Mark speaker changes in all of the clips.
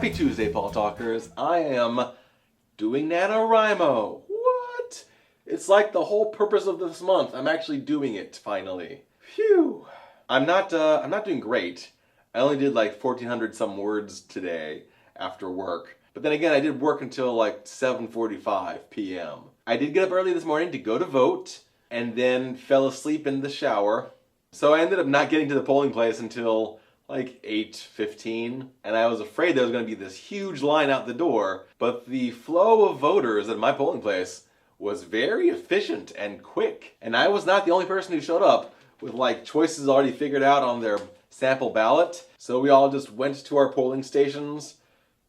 Speaker 1: Happy Tuesday, Paul Talkers. I am doing NaNoWriMo. What? It's like the whole purpose of this month. I'm actually doing it, finally. Phew. I'm not doing great. I only did like 1,400 some words today after work. But then again, I did work until like 7:45 p.m. I did get up early this morning to go to vote and then fell asleep in the shower. So I ended up not getting to the polling place until like 8:15, and I was afraid there was going to be this huge line out the door, but the flow of voters at my polling place was very efficient and quick, and I was not the only person who showed up with like choices already figured out on their sample ballot. So we all just went to our polling stations,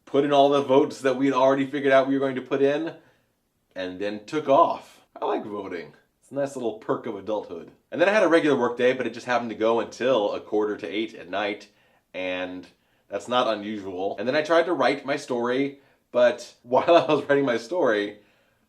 Speaker 1: put in all the votes that we'd already figured out we were going to put in, and then took off. I like voting. It's a nice little perk of adulthood. And then I had a regular work day, but it just happened to go until 7:45 at night, and that's not unusual. And then I tried to write my story, but while I was writing my story,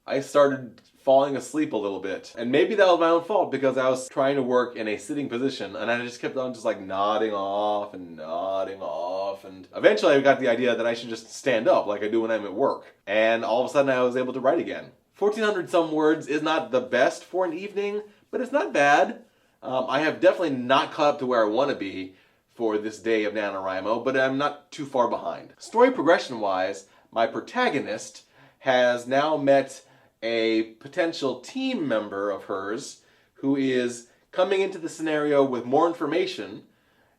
Speaker 1: I started falling asleep a little bit. And maybe that was my own fault because I was trying to work in a sitting position, and I just kept on just like nodding off, and eventually I got the idea that I should just stand up like I do when I'm at work. And all of a sudden I was able to write again. 1,400 some words is not the best for an evening, but it's not bad. I have definitely not caught up to where I want to be for this day of NaNoWriMo, but I'm not too far behind. Story progression-wise, my protagonist has now met a potential team member of hers who is coming into the scenario with more information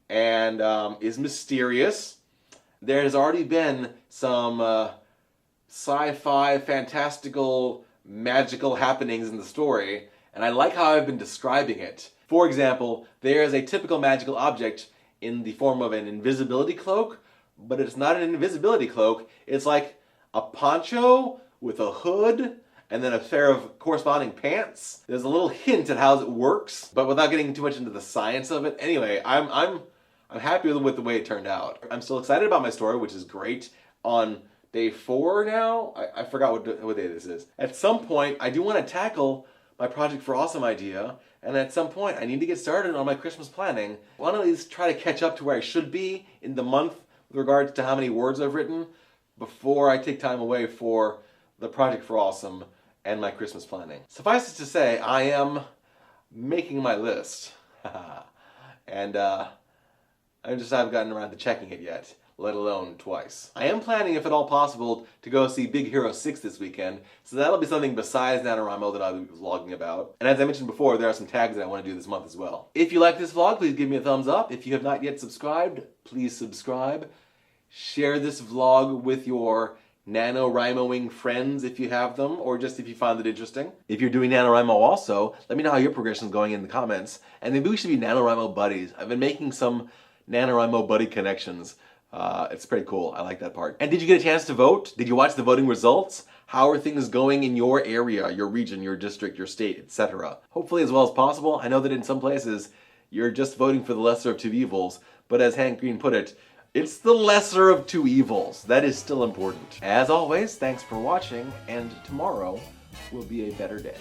Speaker 1: and is mysterious. There has already been some sci-fi, fantastical, magical happenings in the story, and I like how I've been describing it. For example, there is a typical magical object in the form of an invisibility cloak, but it's not an invisibility cloak. It's like a poncho with a hood and then a pair of corresponding pants. There's a little hint at how it works, but without getting too much into the science of it. Anyway, I'm happy with the way it turned out. I'm still excited about my story, which is great. On day 4 now? I forgot what day this is. At some point, I do want to tackle my Project for Awesome idea, and at some point, I need to get started on my Christmas planning. I want to at least try to catch up to where I should be in the month with regards to how many words I've written before I take time away for the Project for Awesome and my Christmas planning. Suffice it to say, I am making my list. And I just haven't gotten around to checking it yet, let alone twice. I am planning, if at all possible, to go see Big Hero 6 this weekend, so that'll be something besides NaNoWriMo that I'll be vlogging about. And as I mentioned before, there are some tags that I want to do this month as well. If you like this vlog, please give me a thumbs up. If you have not yet subscribed, please subscribe. Share this vlog with your NaNoWriMoing friends if you have them, or just if you find it interesting. If you're doing NaNoWriMo also, let me know how your progression is going in the comments. And maybe we should be NaNoWriMo buddies. I've been making some NaNoWriMo buddy connections. It's pretty cool. I like that part. And did you get a chance to vote? Did you watch the voting results? How are things going in your area, your region, your district, your state, etc.? Hopefully as well as possible. I know that in some places you're just voting for the lesser of two evils, but as Hank Green put it, it's the lesser of two evils. That is still important. As always, thanks for watching, and tomorrow will be a better day.